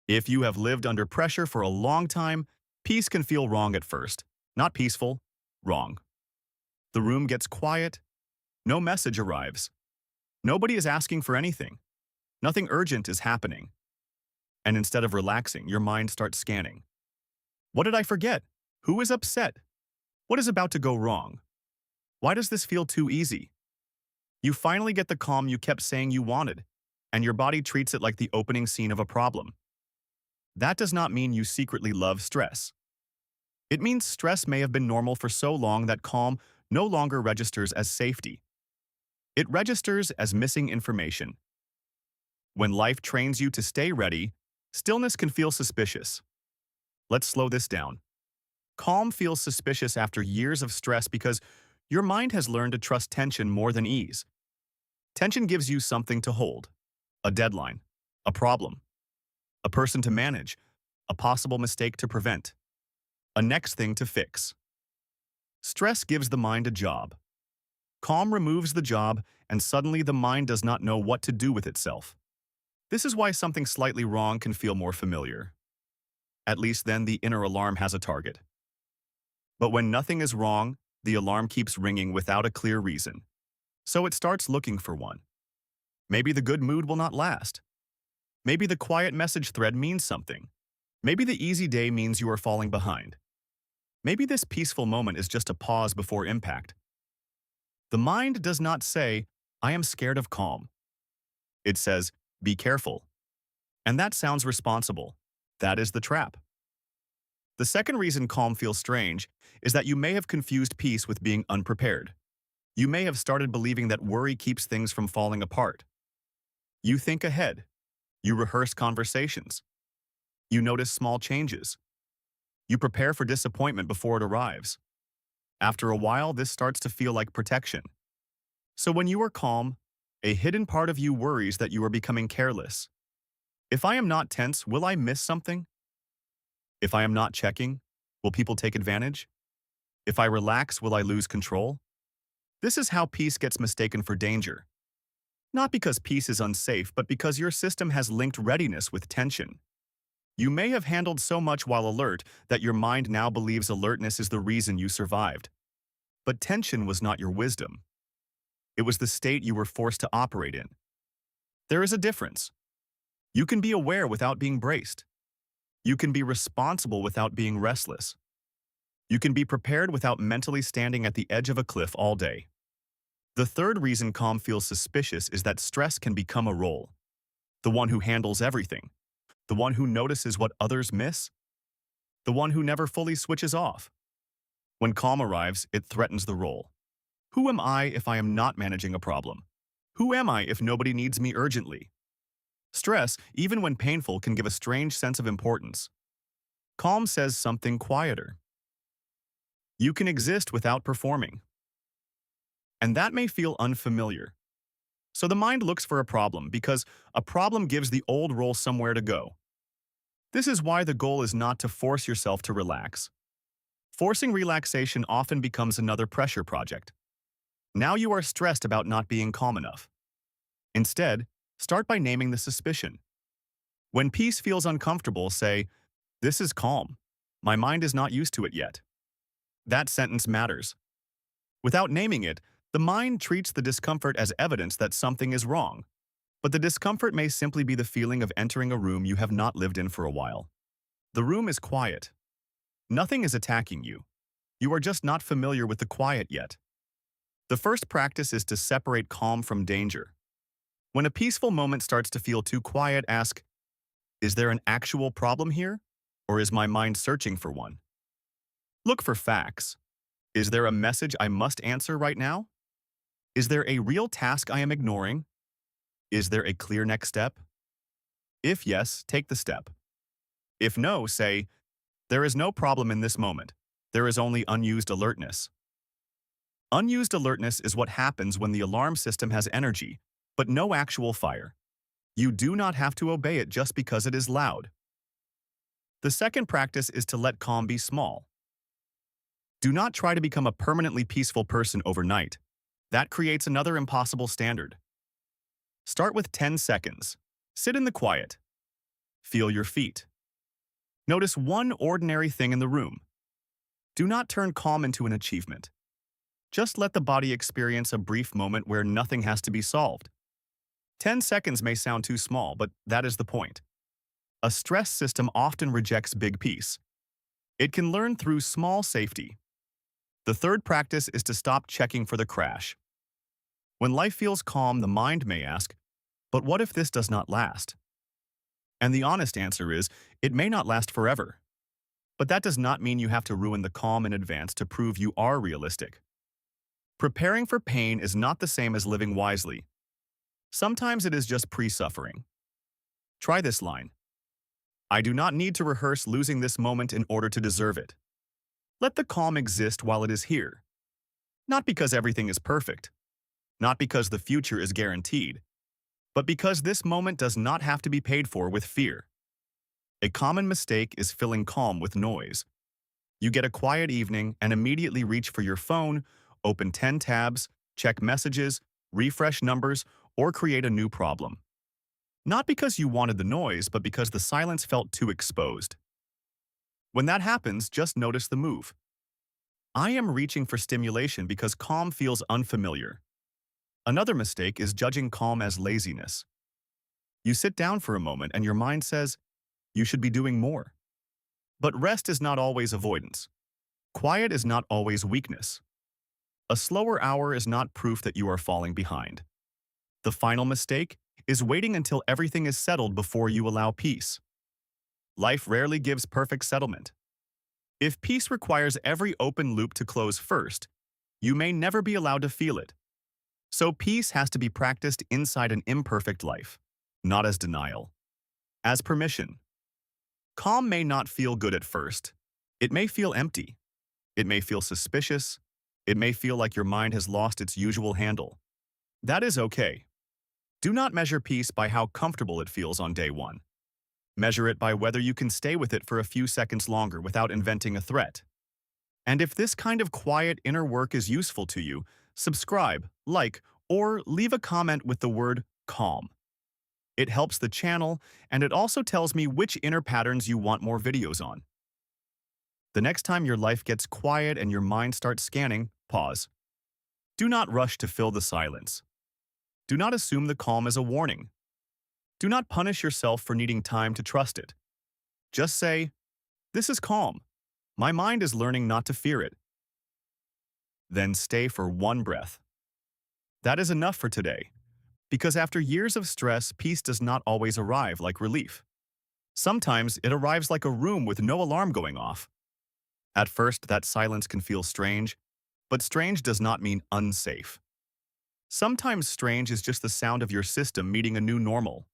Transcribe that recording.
If you have lived under pressure for a long time, peace can feel wrong at first. Not peaceful, wrong. The room gets quiet, no message arrives. Nobody is asking for anything. Nothing urgent is happening. And instead of relaxing, your mind starts scanning. What did I forget? Who is upset? What is about to go wrong? Why does this feel too easy? You finally get the calm you kept saying you wanted, and your body treats it like the opening scene of a problem. That does not mean you secretly love stress. It means stress may have been normal for so long that calm no longer registers as safety. It registers as missing information. When life trains you to stay ready, stillness can feel suspicious. Let's slow this down. Calm feels suspicious after years of stress because your mind has learned to trust tension more than ease. Tension gives you something to hold, a deadline, a problem, a person to manage, a possible mistake to prevent, a next thing to fix. Stress gives the mind a job. Calm removes the job, and suddenly the mind does not know what to do with itself. This is why something slightly wrong can feel more familiar. At least then the inner alarm has a target. But when nothing is wrong, the alarm keeps ringing without a clear reason. So it starts looking for one. Maybe the good mood will not last. Maybe the quiet message thread means something. Maybe the easy day means you are falling behind. Maybe this peaceful moment is just a pause before impact. The mind does not say, I am scared of calm. It says, be careful. And that sounds responsible. That is the trap. The second reason calm feels strange is that you may have confused peace with being unprepared. You may have started believing that worry keeps things from falling apart. You think ahead. You rehearse conversations. You notice small changes. You prepare for disappointment before it arrives. After a while, this starts to feel like protection. So when you are calm, a hidden part of you worries that you are becoming careless. If I am not tense, will I miss something? If I am not checking, will people take advantage? If I relax, will I lose control? This is how peace gets mistaken for danger. Not because peace is unsafe, but because your system has linked readiness with tension. You may have handled so much while alert that your mind now believes alertness is the reason you survived. But tension was not your wisdom. It was the state you were forced to operate in. There is a difference. You can be aware without being braced. You can be responsible without being restless. You can be prepared without mentally standing at the edge of a cliff all day. The third reason calm feels suspicious is that stress can become a role. The one who handles everything. The one who notices what others miss. The one who never fully switches off. When calm arrives, it threatens the role. Who am I if I am not managing a problem? Who am I if nobody needs me urgently? Stress, even when painful, can give a strange sense of importance. Calm says something quieter. You can exist without performing. And that may feel unfamiliar. So the mind looks for a problem because a problem gives the old role somewhere to go. This is why the goal is not to force yourself to relax. Forcing relaxation often becomes another pressure project. Now you are stressed about not being calm enough. Instead, start by naming the suspicion. When peace feels uncomfortable, say, "This is calm. My mind is not used to it yet." That sentence matters. Without naming it, the mind treats the discomfort as evidence that something is wrong. But the discomfort may simply be the feeling of entering a room you have not lived in for a while. The room is quiet. Nothing is attacking you. You are just not familiar with the quiet yet. The first practice is to separate calm from danger. When a peaceful moment starts to feel too quiet, ask, is there an actual problem here? Or is my mind searching for one? Look for facts. Is there a message I must answer right now? Is there a real task I am ignoring? Is there a clear next step? If yes, take the step. If no, say, there is no problem in this moment. There is only unused alertness. Unused alertness is what happens when the alarm system has energy, but no actual fire. You do not have to obey it just because it is loud. The second practice is to let calm be small. Do not try to become a permanently peaceful person overnight. That creates another impossible standard. Start with 10 seconds. Sit in the quiet. Feel your feet. Notice one ordinary thing in the room. Do not turn calm into an achievement. Just let the body experience a brief moment where nothing has to be solved. 10 seconds may sound too small, but that is the point. A stress system often rejects big peace. It can learn through small safety. The third practice is to stop checking for the crash. When life feels calm, the mind may ask, but what if this does not last? And the honest answer is, it may not last forever. But that does not mean you have to ruin the calm in advance to prove you are realistic. Preparing for pain is not the same as living wisely. Sometimes it is just pre-suffering. Try this line. I do not need to rehearse losing this moment in order to deserve it. Let the calm exist while it is here. Not because everything is perfect. Not because the future is guaranteed. But because this moment does not have to be paid for with fear. A common mistake is filling calm with noise. You get a quiet evening and immediately reach for your phone, open 10 tabs, check messages, refresh numbers, or create a new problem. Not because you wanted the noise, but because the silence felt too exposed. When that happens, just notice the move. I am reaching for stimulation because calm feels unfamiliar. Another mistake is judging calm as laziness. You sit down for a moment and your mind says, you should be doing more. But rest is not always avoidance. Quiet is not always weakness. A slower hour is not proof that you are falling behind. The final mistake is waiting until everything is settled before you allow peace. Life rarely gives perfect settlement. If peace requires every open loop to close first, you may never be allowed to feel it. So peace has to be practiced inside an imperfect life, not as denial, as permission. Calm may not feel good at first. It may feel empty. It may feel suspicious. It may feel like your mind has lost its usual handle. That is okay. Do not measure peace by how comfortable it feels on day one. Measure it by whether you can stay with it for a few seconds longer without inventing a threat. And if this kind of quiet inner work is useful to you, subscribe, like, or leave a comment with the word calm. It helps the channel, and it also tells me which inner patterns you want more videos on. The next time your life gets quiet and your mind starts scanning, pause. Do not rush to fill the silence. Do not assume the calm is a warning. Do not punish yourself for needing time to trust it. Just say, this is calm. My mind is learning not to fear it. Then stay for one breath. That is enough for today. Because after years of stress, peace does not always arrive like relief. Sometimes it arrives like a room with no alarm going off. At first, that silence can feel strange, but strange does not mean unsafe. Sometimes strange is just the sound of your system meeting a new normal.